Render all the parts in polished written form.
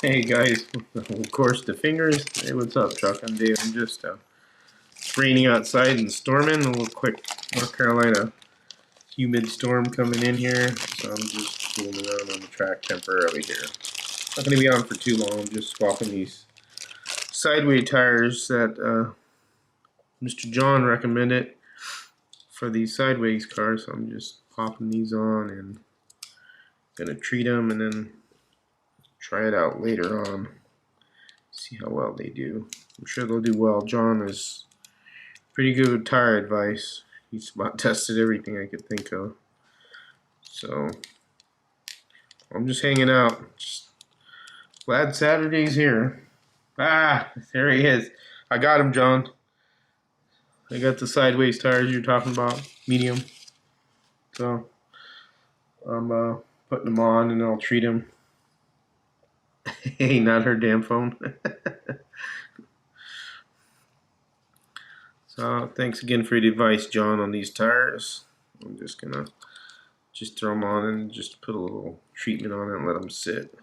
Hey guys, of course the fingers. Hey, what's up, Chuck? I'm Dave. I'm just it's raining outside and storming. A little quick North Carolina humid storm coming in here, so I'm just fooling around on the track temporarily here. Not going to be on for too long. I'm just swapping these sideway tires that Mr. John recommended for these sideways cars. So I'm just popping these on and gonna treat them and then try it out later on. See how well they do. I'm sure they'll do well. John is pretty good with tire advice. He's about tested everything I could think of. So I'm just hanging out. Just glad Saturday's here. Ah, there he is. I got him, John. I got the sideways tires you're talking about, medium. So I'm putting them on and I'll treat him. Hey, not her damn phone. So thanks again for your advice, John, on these tires. I'm just gonna throw them on and just put a little treatment on it and let them sit.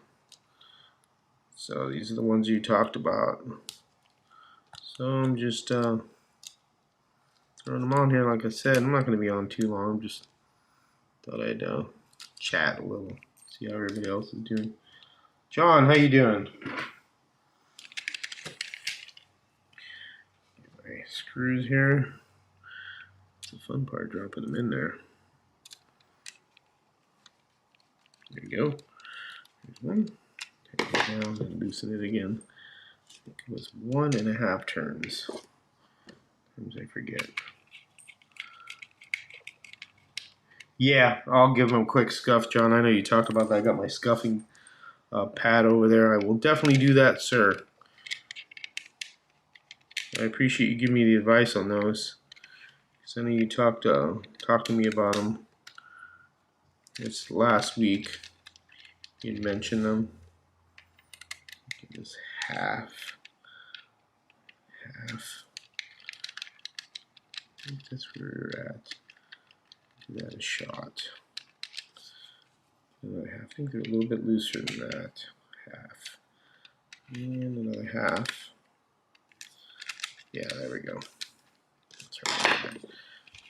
So these are the ones you talked about. So I'm just throwing them on here. Like I said, I'm not gonna be on too long. Just thought I'd chat a little, see how everybody else is doing. John, how you doing? My screws here. It's the fun part, dropping them in there. There you go. Here's one. Take it down and loosen it again. I think it was 1.5 turns. Sometimes I forget. Yeah, I'll give them a quick scuff, John. I know you talked about that. I got my scuffing pad over there. I will definitely do that, sir. I appreciate you giving me the advice on those. Because I know you talked to me about them. It's last week. You'd mentioned them. It was half. I think that's where we're at. Give that a shot. Another half. I think they're a little bit looser than that. Half. And another half. Yeah, there we go. That's right.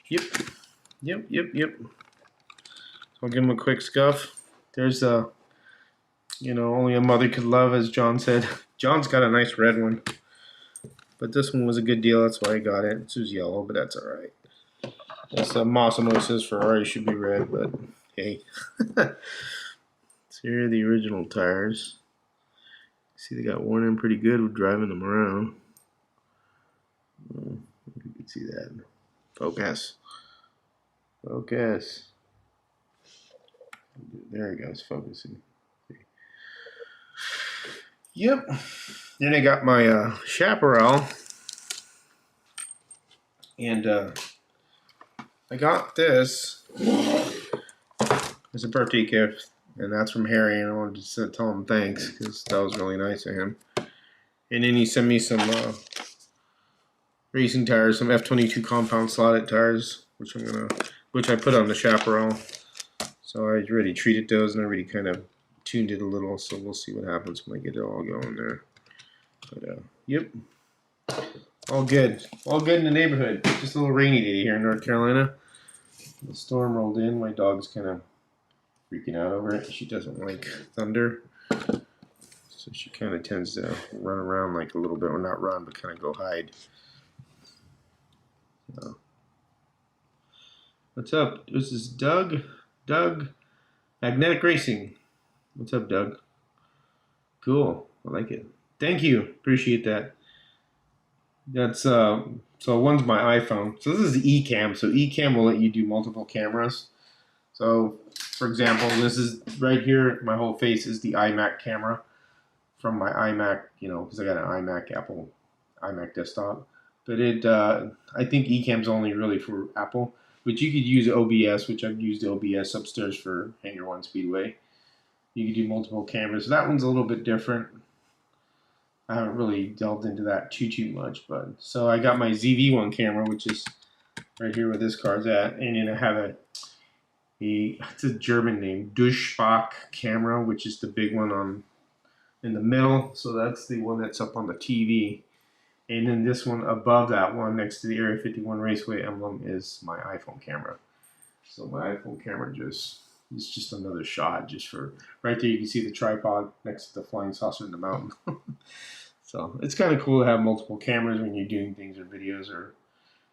Yep. So I'll give them a quick scuff. There's only a mother could love, as John said. John's got a nice red one. But this one was a good deal, that's why I got it. This was yellow, but that's alright. This Massimo says Ferrari should be red, but hey. So here are the original tires. See, they got worn in pretty good with driving them around. If you can see that. Focus. There it goes, focusing. Yep. Then I got my chaparral. And I got this as a birthday gift. And that's from Harry. And I wanted to tell him thanks because that was really nice of him. And then he sent me some racing tires, some F22 compound slotted tires, which I put on the chaparral. So I already treated those and I already kind of tuned it a little. So we'll see what happens when I get it all going there. But yep, all good in the neighborhood. Just a little rainy day here in North Carolina. The storm rolled in. My dog's kind of freaking out over it. She doesn't like thunder. So she kind of tends to run around like a little bit, or not run, but kind of go hide. So, what's up? This is Doug. Magnetic Racing. What's up, Doug? Cool. I like it. Thank you. Appreciate that. That's so one's my iPhone. So this is Ecamm. So Ecamm will let you do multiple cameras. So for example, this is right here, my whole face is the iMac camera from my iMac, you know, because I got an iMac Apple iMac desktop. But I think Ecamm's only really for Apple. But you could use OBS, which I've used OBS upstairs for Hangar One Speedway. You could do multiple cameras. So that one's a little bit different. I haven't really delved into that too much, but so I got my ZV-1 camera, which is right here where this card's at, and then I have it's a German name, Duschbach camera, which is the big one on in the middle. So that's the one that's up on the TV, and then this one above that one, next to the Area 51 Raceway emblem, is my iPhone camera. So my iPhone camera is just another shot, just for right there. You can see the tripod next to the flying saucer in the mountain. So it's kind of cool to have multiple cameras when you're doing things or videos or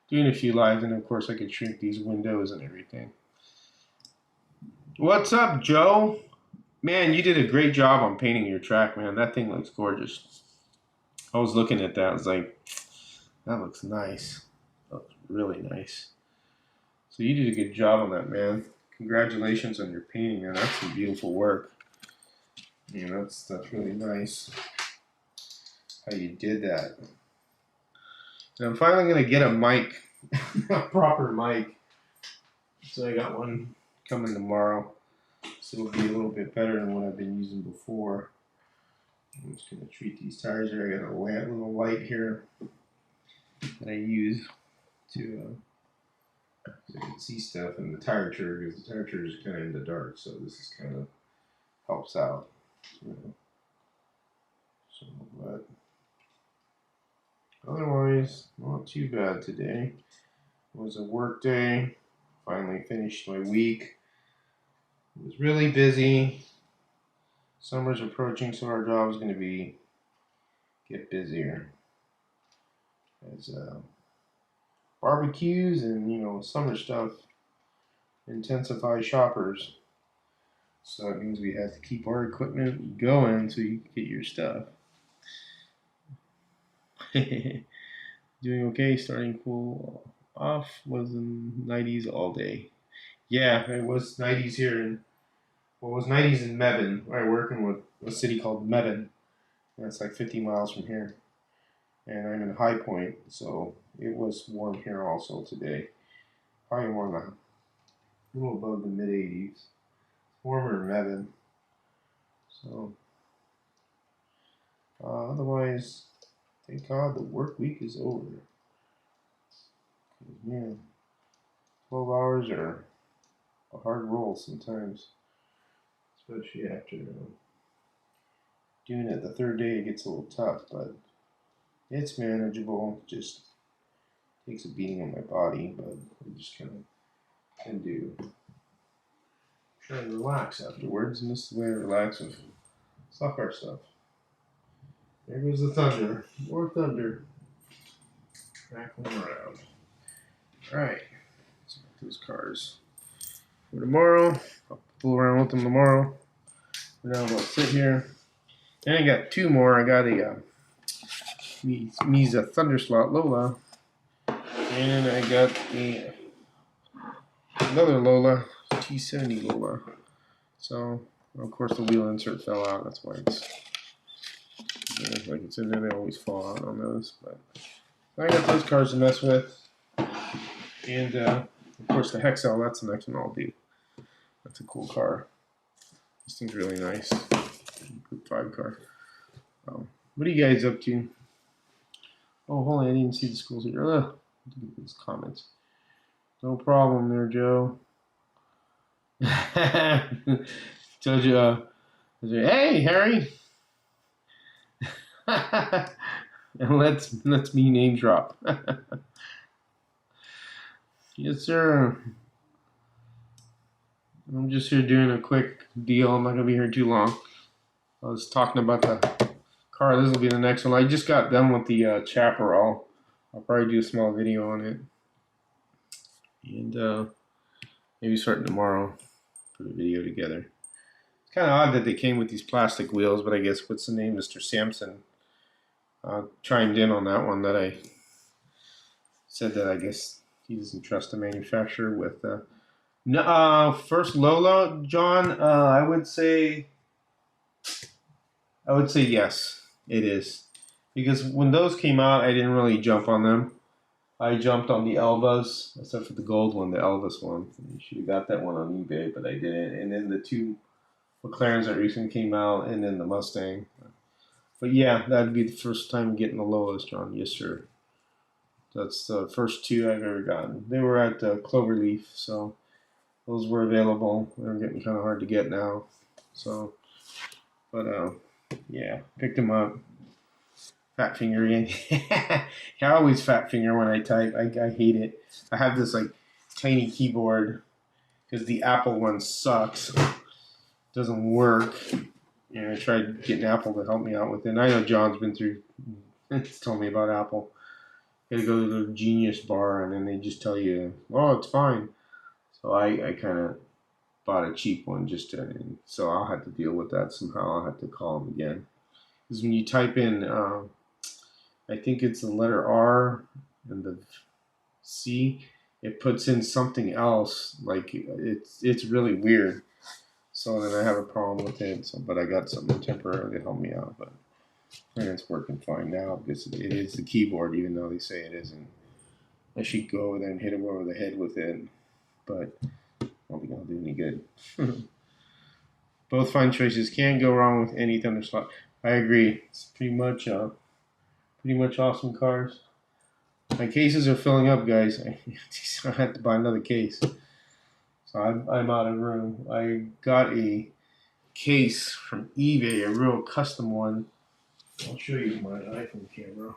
doing a few lives. And of course I could shrink these windows and everything. What's up, Joe? Man, you did a great job on painting your track, man. That thing looks gorgeous. I was looking at that. I was like, that looks nice. That looks really nice. So you did a good job on that, man. Congratulations on your painting, man. That's some beautiful work. Yeah, that's really nice. How you did that. And I'm finally gonna get a mic, a proper mic. So I got one coming tomorrow. So it'll be a little bit better than what I've been using before. I'm just gonna treat these tires here. I got a little light here that I use to so I can see stuff, and the tire trigger, because the tire trigger is kind of in the dark, so this is kind of helps out. So, but otherwise, not too bad today. It was a work day. Finally finished my week. It was really busy. Summer's approaching, so our job is going to get busier. As barbecues and summer stuff intensify shoppers. So it means we have to keep our equipment going so you can get your stuff. Doing okay, starting cool off, was in 90s all day. Yeah, it was 90s here it was 90s in Mebane. I'm working with a city called Mebane. That's like 50 miles from here. And I'm in High Point, so it was warm here also today. Probably more than a little above the mid 80s. Warmer in Mebane. So, otherwise, thank God the work week is over. Man, 12 hours are a hard roll sometimes, especially after doing it the third day. It gets a little tough, but it's manageable. Just takes a beating on my body, but I just kind of can do. Try and relax afterwards, and this is the way I relax with stock car stuff. There goes the thunder. More thunder. Crackling around. Alright. Let's get those cars for tomorrow. I'll fool around with them tomorrow. For now, I'll sit here. And I got two more. I got a Misa Thunderslot Lola. And I got another Lola, T70 Lola. So, of course, the wheel insert fell out. That's why it's like it's in there. They always fall out on those. But I got those cars to mess with. And, of course, the Hexel, that's the next one I'll do. That's a cool car. This thing's really nice. Group 5 car. What are you guys up to? Oh, hold on, I didn't see the schools here. Ugh, these comments. No problem there, Joe. Told you, hey, Harry. And let's me name drop. Yes, sir. I'm just here doing a quick deal. I'm not gonna be here too long. I was talking about the car. This will be the next one. I just got done with the Chaparral. I'll probably do a small video on it, and maybe starting tomorrow, put a video together. It's kind of odd that they came with these plastic wheels, but I guess what's the name, Mr. Sampson chimed in on that one, that I said that I guess he doesn't trust the manufacturer with. No, first Lola, John. I would say yes, it is, because when those came out, I didn't really jump on them. I jumped on the Elvas, except for the gold one, the Elvis one. You should have got that one on eBay, but I didn't. And then the two McLarens that recently came out, and then the Mustang. But yeah, that'd be the first time getting the Lolas, John. Yes, sir. That's the first two I've ever gotten. They were at Cloverleaf, so those were available. They're getting kind of hard to get now. So, but yeah, picked them up. Fat finger again. I always fat finger when I type. I hate it. I have this like tiny keyboard because the Apple one sucks. Doesn't work. And I tried getting Apple to help me out with it. And I know John's been through. Told me about Apple. You gotta go to the Genius Bar, and then they just tell you, "Oh, it's fine." So I kind of bought a cheap one just to, so I'll have to deal with that somehow. I'll have to call them again, because when you type in, I think it's the letter R and the C, it puts in something else. Like it's really weird. So then I have a problem with it. So, but I got something temporarily to help me out. But and it's working fine now because it is the keyboard, even though they say it isn't. I should go over there and hit him over the head with it, but I don't think I'll do any good. Both fine choices. Can't go wrong with any Thunder slot. I agree. It's pretty much awesome cars. My cases are filling up, guys. I have to buy another case. So I'm out of room. I got a case from eBay, a real custom one. I'll show you my iPhone camera.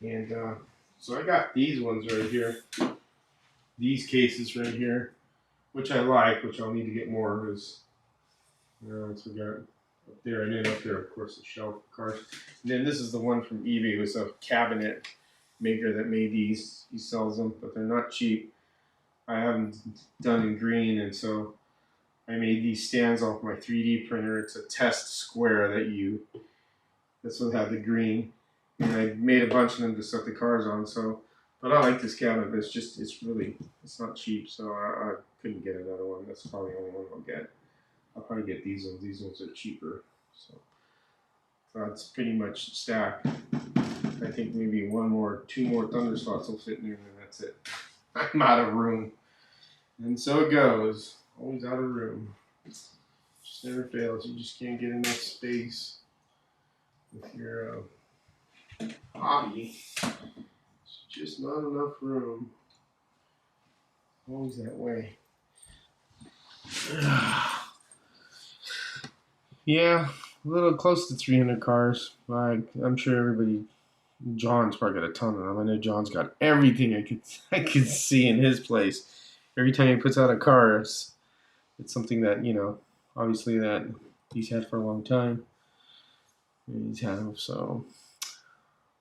And so I got these ones right here. These cases right here, which I like, which I'll need to get more because, so we got up there, and then up there, of course, the shelf cars. And then this is the one from eBay. It was a cabinet maker that made these. He sells them, but they're not cheap. I have them done in green, and so I made these stands off my 3D printer. It's a test square that's what had the green. And I made a bunch of them to set the cars on. So, but I like this cabinet, but it's not cheap. So I couldn't get another one. That's probably the only one I'll get. I'll probably get these ones. These ones are cheaper. So it's pretty much stacked. I think maybe two more Thunder slots will fit in there, and then that's it. I'm out of room. And so it goes. Always out of room. Just never fails. You just can't get enough space with your hobby. It's just not enough room. Always that way. Yeah, a little close to 300 cars. I'm sure everybody. John's probably got a ton of them. I know John's got everything I could see in his place. Every time he puts out a car, it's something that obviously that he's had for a long time. He's had them. So,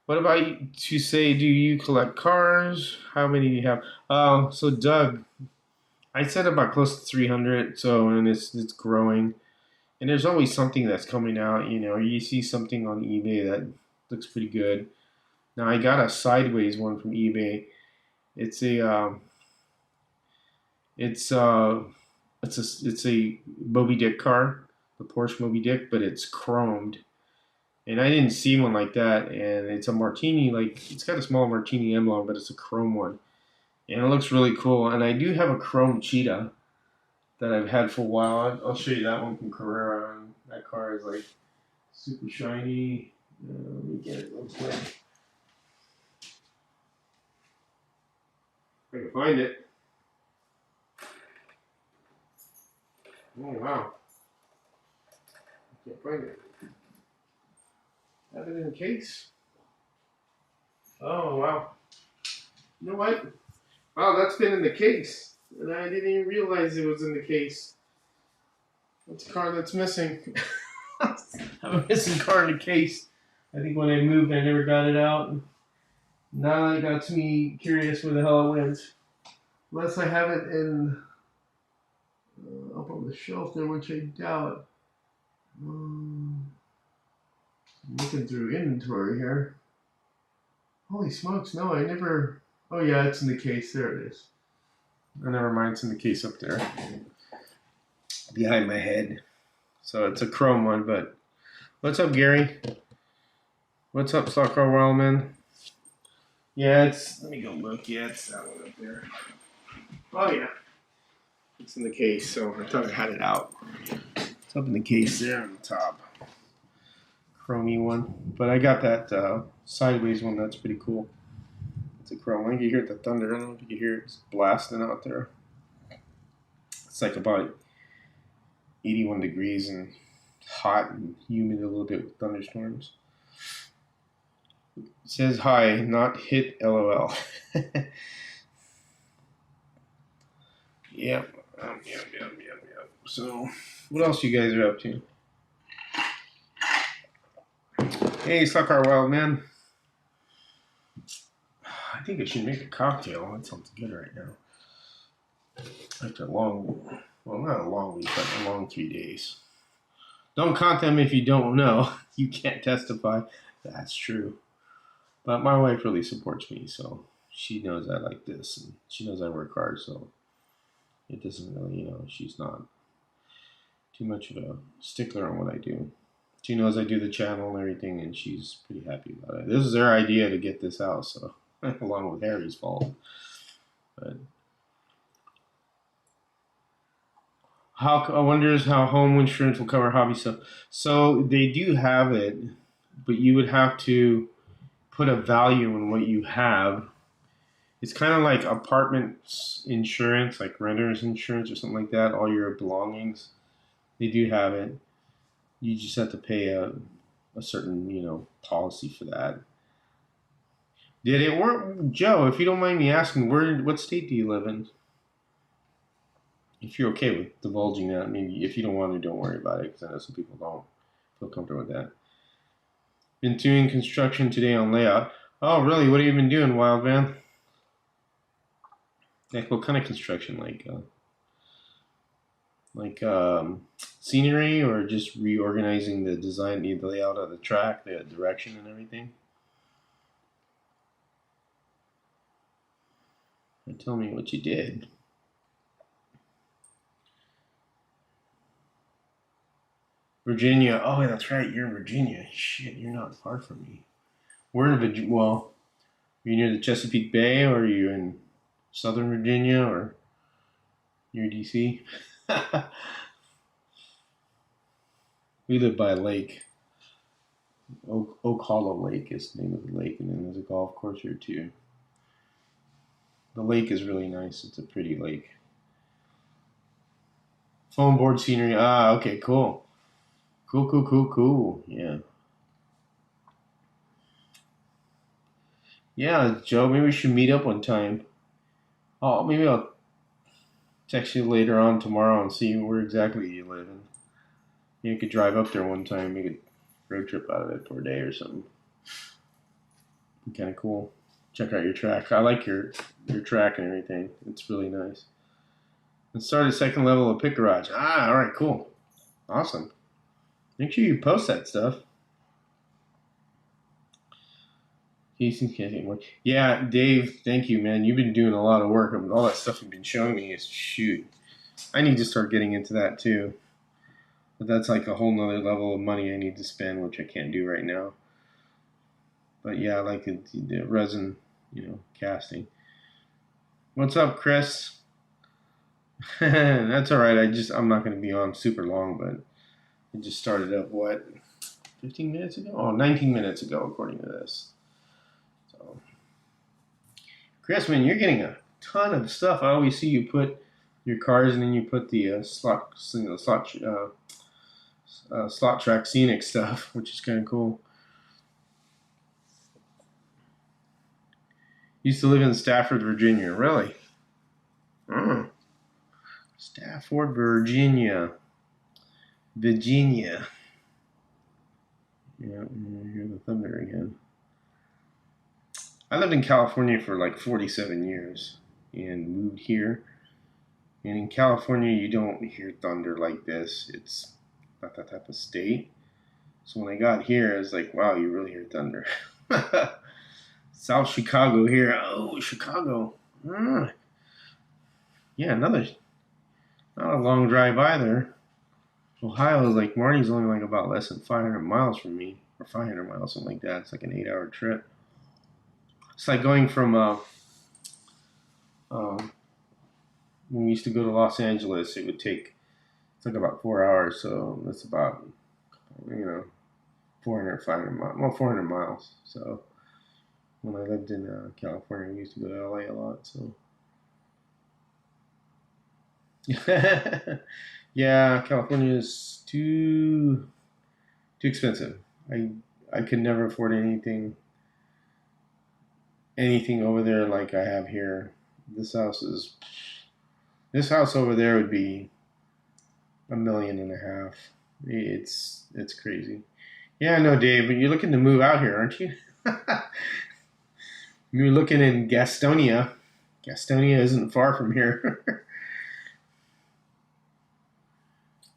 what about you? To say, do you collect cars? How many do you have? So Doug, I said about close to 300. So, and it's growing. And there's always something that's coming out. You see something on eBay that looks pretty good. Now I got a sideways one from eBay. It's a it's a Moby Dick car, the Porsche Moby Dick, but it's chromed. And I didn't see one like that. And it's a Martini, like it's got a small Martini emblem, but it's a chrome one, and it looks really cool. And I do have a chrome Cheetah that I've had for a while. I'll show you that one from Carrera. And that car is like super shiny. Let me get it real quick. If I can find it. Oh wow. I can't find it. Have it in a case. Oh wow. You know what? Wow, that's been in the case. And I didn't even realize it was in the case. That's a car that's missing. I have a missing car in the case. I think when I moved, I never got it out. Now that got me curious where the hell it went. Unless I have it in up on the shelf there, which I doubt. I'm looking through inventory here. Holy smokes, no, I never. Oh, yeah, it's in the case. There it is. Oh, never mind, it's in the case up there behind my head. So it's a chrome one, but what's up, Gary? What's up, Slot Car Wildman? Yeah, it's. Let me go look. Yeah, it's that one up there. Oh, yeah. It's in the case, so I thought I had it out. It's up in the case there on the top. Chromey one. But I got that sideways one. That's pretty cool. It's a chrome one. You hear the thunder. I don't know if you can hear it. It's blasting out there. It's like about 81 degrees and hot and humid a little bit with thunderstorms. It says hi, not hit LOL. Yep. So, what else you guys are up to? Hey, Slot Wild Man. I think I should make a cocktail. That sounds good right now. After a long, well, not a long week, but a long 3 days. Don't count them if you don't know. You can't testify. That's true. But my wife really supports me, so she knows I like this, and she knows I work hard, so it doesn't really, she's not too much of a stickler on what I do. She knows I do the channel and everything, and she's pretty happy about it. This is her idea to get this out, so along with Harry's fault. But I wonder how home insurance will cover hobby stuff. So they do have it, but you would have to put a value in what you have. It's kind of like apartment insurance, like renter's insurance or something like that. All your belongings, they do have it. You just have to pay a certain, policy for that. Did it work, Joe? If you don't mind me asking, what state do you live in? If you're okay with divulging that, maybe if you don't want to, don't worry about it, because I know some people don't feel comfortable with that. Been doing construction today on layout. Oh, really? What have you been doing, Wild Man? Like, what kind of construction? Like scenery, or just reorganizing the design, the layout of the track, the direction, and everything? And tell me what you did. Virginia. Oh, that's right. You're in Virginia. Shit, you're not far from me. We're in Virginia. Well, are you near the Chesapeake Bay, or are you in Southern Virginia, or near DC? We live by a lake. Oak Hollow Lake is the name of the lake, and then there's a golf course here too. The lake is really nice. It's a pretty lake. Foam board scenery. Ah, okay, cool. Cool. Yeah. Yeah, Joe, maybe we should meet up one time. Oh, maybe I'll text you later on tomorrow and see where exactly you live. And you could drive up there one time, make a road trip out of it for a day or something. Be kind of cool. Check out your track. I like your track and everything. It's really nice. And start a second level of Pit Garage. Ah, all right, cool. Awesome. Make sure you post that stuff. Casey can't get more. Yeah, Dave, thank you, man. You've been doing a lot of work. All that stuff you've been showing me is shoot. I need to start getting into that too. But that's like a whole nother level of money I need to spend, which I can't do right now. But yeah, I like the resin, casting. What's up, Chris? That's all right. I'm not going to be on super long, but it just started up, 15 minutes ago? Oh, 19 minutes ago, according to this. So, Chris, man, you're getting a ton of stuff. I always see you put your cars, and then you put the slot track scenic stuff, which is kind of cool. Used to live in Stafford, Virginia. Really? Stafford, Virginia. Yeah, I hear the thunder again. I lived in California for like 47 years and moved here. And in California, you don't hear thunder like this. It's not that type of state. So when I got here, I was like, wow, you really hear thunder. South Chicago here. Oh, Chicago. Yeah, not a long drive either. Ohio is like, Marty's only like about less than 500 miles from me, or 500 miles, something like that. It's like an 8-hour trip. It's like going from when we used to go to Los Angeles, it would take, it's like about 4 hours. So that's about, 400, 500 miles. Well, 400 miles. So when I lived in California, we used to go to LA a lot. So yeah, California is too expensive. I could never afford anything over there like I have here. This house over there would be $1.5 million. It's crazy. Yeah, I know, Dave, but you're looking to move out here, aren't you? You're looking in Gastonia. Gastonia isn't far from here.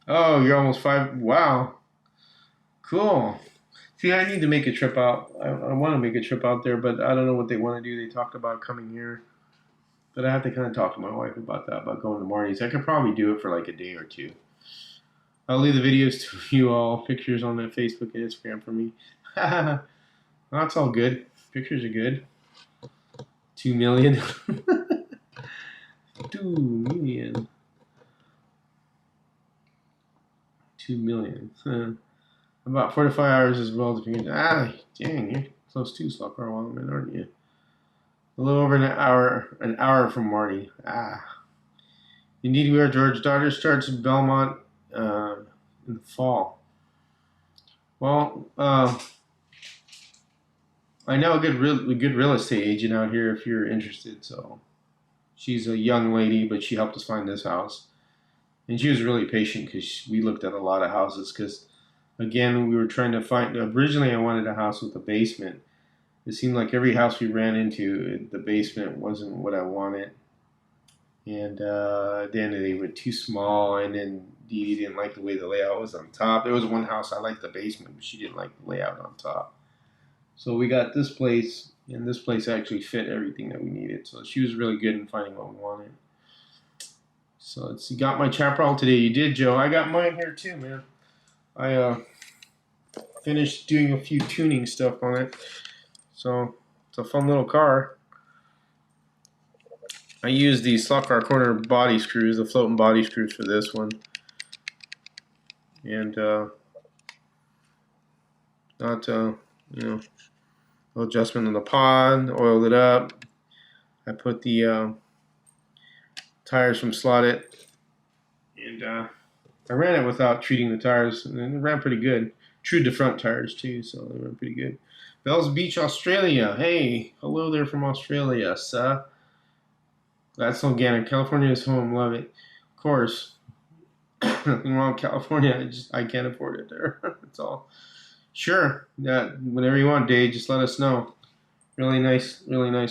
Oh, you're almost 5. Wow. Cool. See, I need to make a trip out. I want to make a trip out there, but I don't know what they want to do. They talked about coming here. But I have to kind of talk to my wife about that, about going to Marty's. I could probably do it for like a day or two. I'll leave the videos to you all, pictures on the Facebook and Instagram for me. That's all good. Pictures are good. 2 million. 2 million. 2 million. About 45 hours as well. Dang, you're close to Slaughter Wildman, aren't you? A little over an hour from Marty. Indeed, we are. George daughter starts in Belmont in the fall. Well, I know a good real estate agent out here if you're interested. So she's a young lady, but she helped us find this house. And she was really patient because we looked at a lot of houses because, again, we were trying to find, originally I wanted a house with a basement. It seemed like every house we ran into, the basement wasn't what I wanted. And then they were too small, and then Dee Dee didn't like the way the layout was on top. There was one house I liked the basement, but she didn't like the layout on top. So we got this place, and this place actually fit everything that we needed. So she was really good in finding what we wanted. So let's see, got my chaparral today. You did, Joe. I got mine here too, man. I finished doing a few tuning stuff on it. So it's a fun little car. I used the Slot Car Corner body screws, the floating body screws for this one. And little adjustment on the pod, oiled it up. I put the tires from Slotted, and I ran it without treating the tires, and it ran pretty good. Trued the front tires too, so they ran pretty good. Bells Beach, Australia. Hey, hello there from Australia, sir. That's organic. California is home. Love it. Of course, nothing wrong with California. I can't afford it there. That's all. Sure. Yeah, whenever you want, Dave, just let us know. Really nice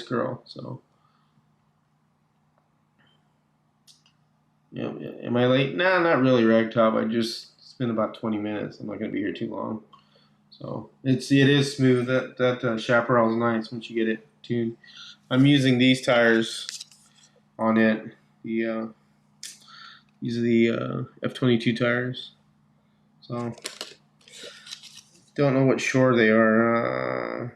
girl. So. Yeah. Am I late? Nah, not really, Ragtop. It's been about 20 minutes. I'm not gonna be here too long. So it is smooth. That chaparral is nice once you get it tuned. I'm using these tires on it. These are the F22 tires. So don't know what shore they are.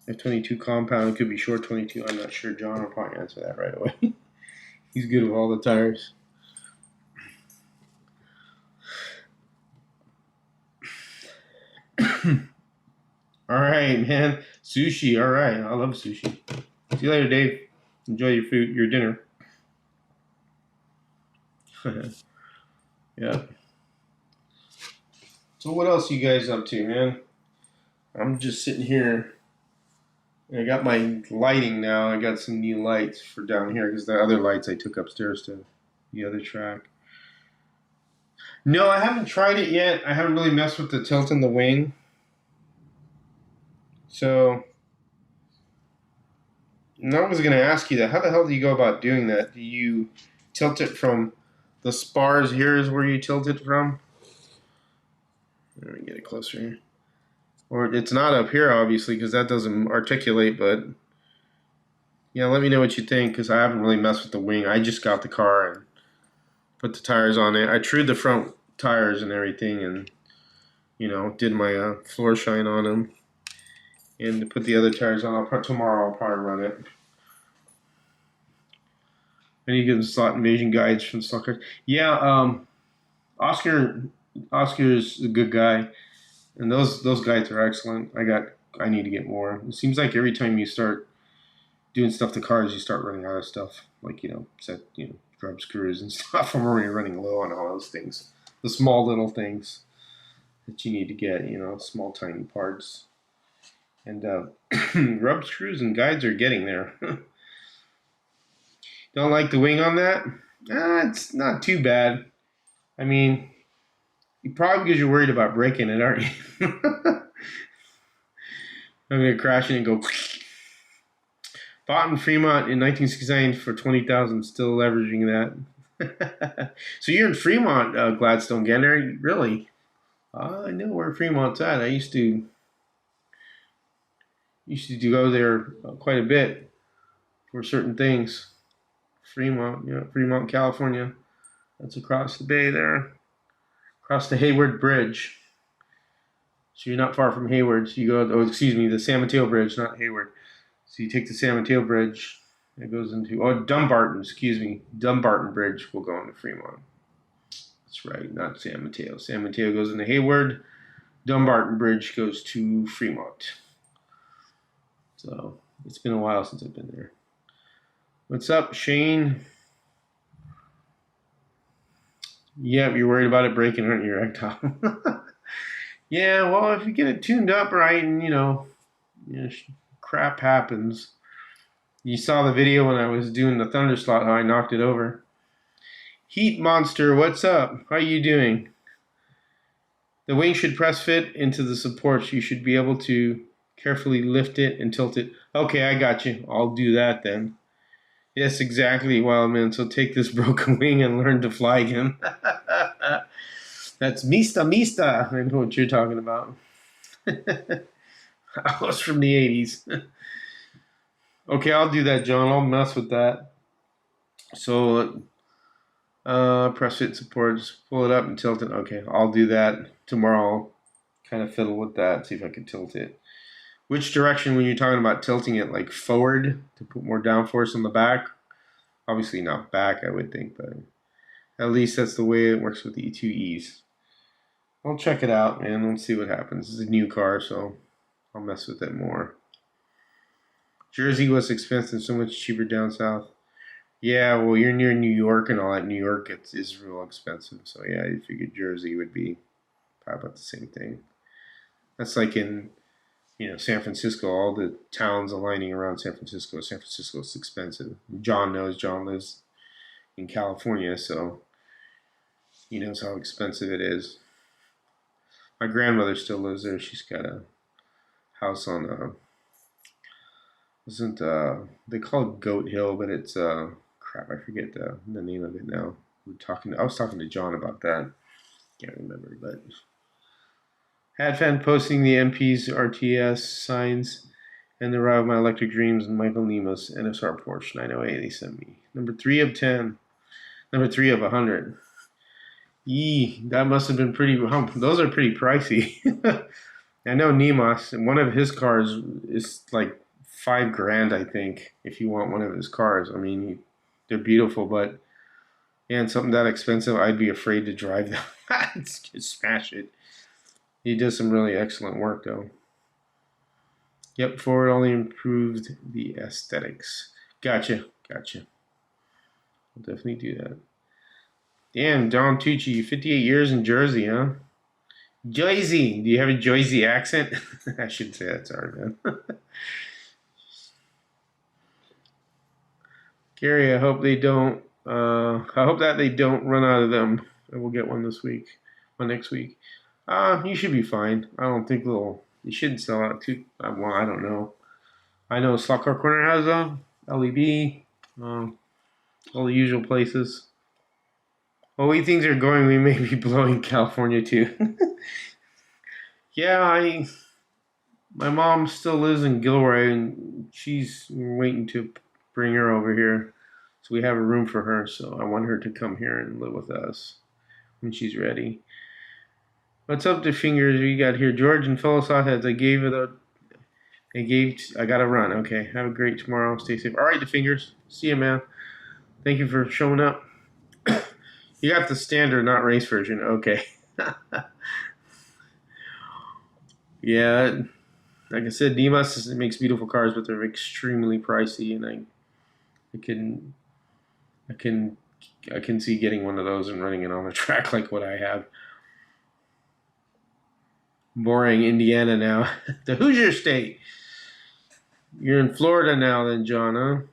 F22 compound. It could be shore 22. I'm not sure. John will probably answer that right away. He's good with all the tires. All right, man. Sushi. All right. I love sushi. See you later, Dave. Enjoy your food, your dinner. Yeah. So what else you guys up to, man? I'm just sitting here. I got my lighting now. I got some new lights for down here because the other lights I took upstairs to the other track. No, I haven't tried it yet. I haven't really messed with the tilt in the wing. So, I was going to ask you that. How the hell do you go about doing that? Do you tilt it from the spars? Here is where you tilt it from. Let me get it closer here. Or it's not up here, obviously, because that doesn't articulate, but yeah, let me know what you think, because I haven't really messed with the wing. I just got the car and put the tires on it. I trued the front tires and everything, and did my floor shine on them. And to put the other tires on, tomorrow I'll probably run it. I need to get the slot invasion guides from slot cars. Yeah, Oscar is a good guy, and those guides are excellent. I need to get more. It seems like every time you start doing stuff to cars, you start running out of stuff, like grub screws and stuff. I'm already running low on all those things, the small little things that you need to get, small tiny parts. And rub screws and guides are getting there. Don't like the wing on that? It's not too bad. I mean, probably because you're worried about breaking it, aren't you? I'm going to crash it and go. Bought in Fremont in 1969 for $20,000, still leveraging that. So you're in Fremont, Gladstone Gander, really? I know where Fremont's at. I used to go there quite a bit for certain things. Fremont, California. That's across the bay there, across the Hayward Bridge. So you're not far from Hayward. So you go, the San Mateo Bridge, not Hayward. So you take the San Mateo Bridge. It goes into, Dumbarton Bridge will go into Fremont. That's right, not San Mateo. San Mateo goes into Hayward. Dumbarton Bridge goes to Fremont. So it's been a while since I've been there. What's up, Shane? Yeah, you're worried about it breaking, aren't you, Ragtop? Yeah, well, if you get it tuned up right and, crap happens. You saw the video when I was doing the Thunder slot, how I knocked it over. Heat Monster, what's up? How you doing? The wing should press fit into the supports. You should be able to carefully lift it and tilt it. Okay, I got you. I'll do that then. Yes, exactly, Wildman. So take this broken wing and learn to fly again. That's Mista. I know what you're talking about. I was from the 80s. Okay, I'll do that, John. I'll mess with that. So, press fit supports, pull it up and tilt it. Okay, I'll do that tomorrow. I'll kind of fiddle with that, see if I can tilt it. Which direction when you're talking about tilting it, like forward to put more downforce on the back? Obviously not back, I would think, but at least that's the way it works with the E2Es. I'll check it out, man. Let's see what happens. It's a new car, so I'll mess with it more. Jersey was expensive, so much cheaper down south. Yeah, well, you're near New York and all that. New York is real expensive, so yeah, I figured Jersey would be probably about the same thing. That's like in San Francisco, all the towns aligning around San Francisco. San Francisco is expensive. John lives in California, so he knows how expensive it is. My grandmother still lives there. She's got a house on they call it Goat Hill, but it's crap, I forget the name of it now. I was talking to John about that. Can't remember, but Hadfan posting the MP's RTS signs and the Ride of My Electric Dreams and Michael Nemos NSR Porsche 908 they sent me. Number 3 of 10. Number 3 of 100. That must have been pretty. Those are pretty pricey. I know Nemos, and one of his cars is like $5,000, I think. If you want one of his cars, I mean, they're beautiful, but and something that expensive, I'd be afraid to drive them. Just smash it. He does some really excellent work, though. Yep, Ford only improved the aesthetics. Gotcha. I'll definitely do that. Damn, Don Tucci, 58 years in Jersey, huh? Jersey. Do you have a Jersey accent? I shouldn't say that. Sorry, man. Gary, I hope that they don't run out of them. And we'll get one next week. You should be fine. I don't think they shouldn't sell out too. Well, I don't know. I know Slot Car Corner has a LEB, all the usual places. Well, things are going, we may be blowing California too. Yeah, my mom still lives in Gilroy, and she's waiting to bring her over here. So we have a room for her. So I want her to come here and live with us when she's ready. What's up, the fingers we got here? George and fellow Sawheads. I gotta run. Okay. Have a great tomorrow. Stay safe. All right, the fingers. See you, man. Thank you for showing up. You got the standard, not race version. Okay. Yeah. Like I said, Dimas makes beautiful cars, but they're extremely pricey, and I can, I can, I can see getting one of those and running it on a track like what I have. Boring Indiana now. The Hoosier State. You're in Florida now, then, John,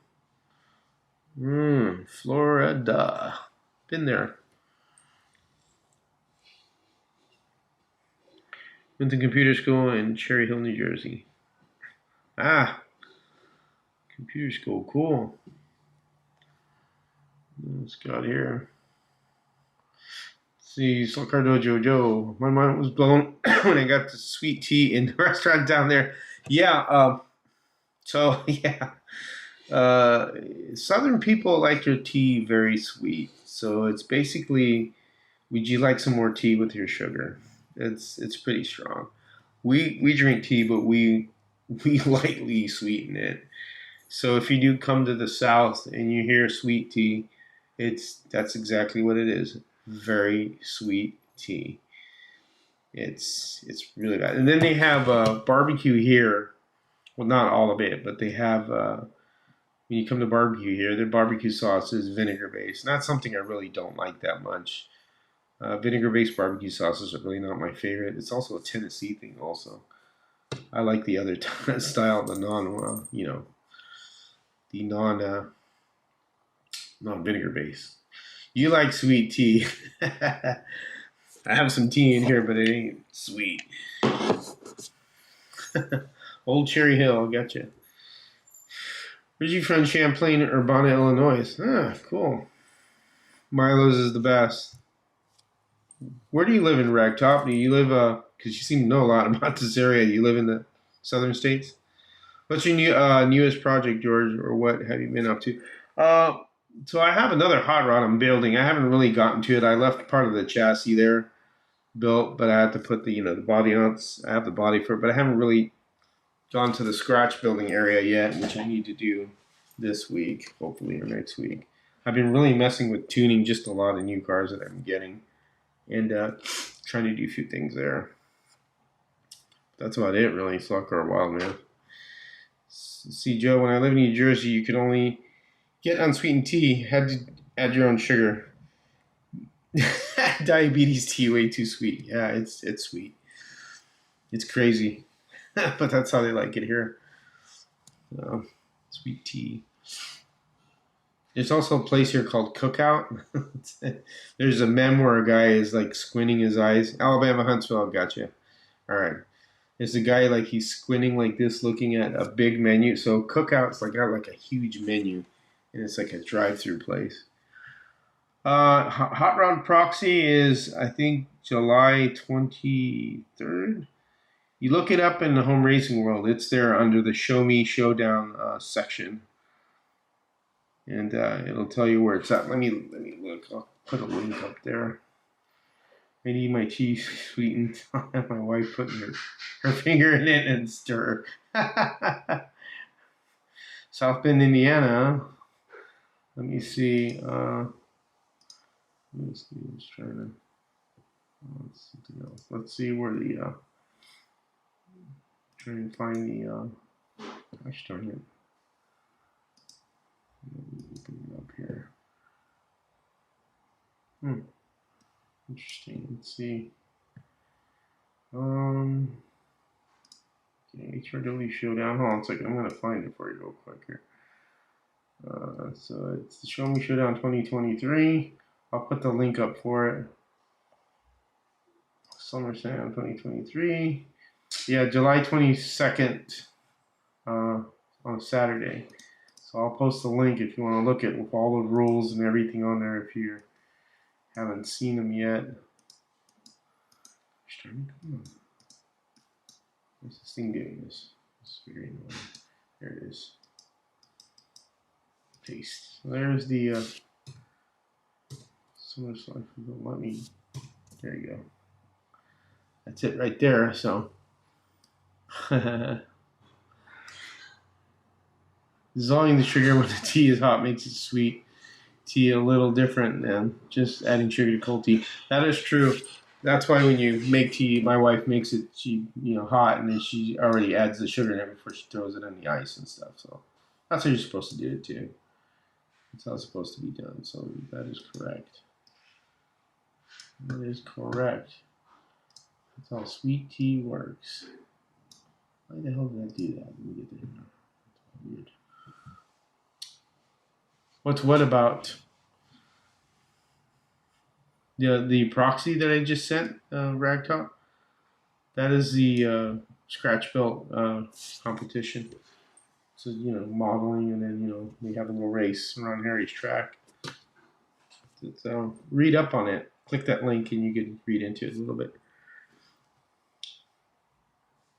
huh? Florida. Been there. Went to computer school in Cherry Hill, New Jersey. Ah, computer school, cool. Let's go out here. See, Slot Dojo Joe. My mind was blown when I got the sweet tea in the restaurant down there. Yeah, so yeah. Southern people like their tea very sweet. So it's basically, would you like some more tea with your sugar? It's pretty strong. We drink tea, but we lightly sweeten it. So if you do come to the South and you hear sweet tea, that's exactly what it is. Very sweet tea. It's really bad. And then they have barbecue here. Well, not all of it, but they have when you come to barbecue here, their barbecue sauce is vinegar based. Not something I really don't like that much. Vinegar based barbecue sauces are really not my favorite. It's also a Tennessee thing. Also, I like the other style, the non vinegar based. You like sweet tea. I have some tea in here, but it ain't sweet. Old Cherry Hill, gotcha. Where's you from? Champlain, Urbana, Illinois. Ah, cool. Milo's is the best. Where do you live in Ragtop? Do you live, because you seem to know a lot about this area. You live in the southern states? What's your newest project, George, or what have you been up to? Uh, so I have another hot rod I'm building. I haven't really gotten to it. I left part of the chassis there built, but I had to put the body on. I have the body for it, but I haven't really gone to the scratch building area yet, which I need to do this week, hopefully, or next week. I've been really messing with tuning just a lot of new cars that I'm getting, and trying to do a few things there. That's about it, really. Slot Car Wild, man. See, Joe, when I lived in New Jersey, you could only get unsweetened tea. Had to add your own sugar. Diabetes tea, way too sweet. Yeah, it's sweet. It's crazy, but that's how they like it here. Sweet tea. There's also a place here called Cookout. There's a meme where a guy is like squinting his eyes. Alabama Huntsville, gotcha. All right. There's a guy like he's squinting like this, looking at a big menu. So Cookout's like got like a huge menu, and it's like a drive-through place. Hot Rod Proxy is I think July 23rd. You look it up in the home racing world. It's there under the Show Me Showdown section, and it'll tell you where it's at. Let me look. I'll put a link up there. I need my tea sweetened. I'll have my wife putting her finger in it and stir. South Bend, Indiana. Let me see. Let's try to. Something else. Let's see where the. Try and find the. Gosh darn it. Open it up here. Interesting. Let's see. Okay, HRW Showdown. Hold on a second. I'm gonna find it for you real quick here. So it's the Show Me Showdown 2023. I'll put the link up for it. SummerSlam 2023. Yeah, July 22nd on a Saturday. So I'll post the link if you want to look at with all the rules and everything on there if you haven't seen them yet. What's this thing doing? This figuring one. There it is. Paste. So there's the so much life don't let me. There you go. That's it right there. So dissolving the sugar when the tea is hot makes it sweet. Tea a little different than just adding sugar to cold tea. That is true. That's why when you make tea, my wife makes it hot, and then she already adds the sugar in it before she throws it in the ice and stuff. So that's how you're supposed to do it too. That's how it's supposed to be done. So that is correct. That is correct. That's how sweet tea works. Why the hell did I do that? Let me get there. That's weird. What about the proxy that I just sent, Ragtop? That is the scratch belt competition. So modeling, and then we have a little race around Harry's track. So read up on it. Click that link, and you can read into it a little bit.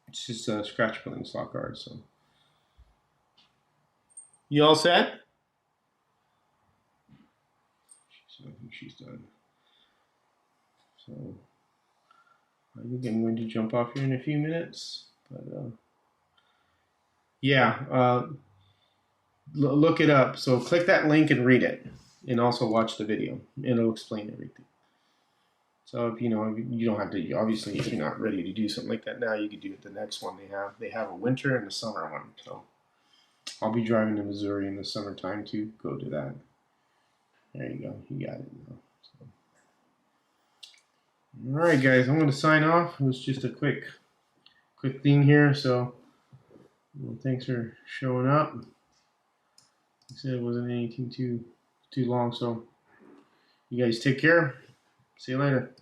It's just scratch building slot cards. So you all set? I think she's done. So I think I'm going to jump off here in a few minutes. But yeah, look it up. So click that link and read it, and also watch the video. It'll explain everything. So if you don't have to. Obviously, if you're not ready to do something like that now, you could do it the next one they have a winter and a summer one. So I'll be driving to Missouri in the summertime to go to that. There you go. You got it now. So. All right, guys. I'm going to sign off. It was just a quick thing here. So thanks for showing up. Like I said, it wasn't anything too long. So you guys take care. See you later.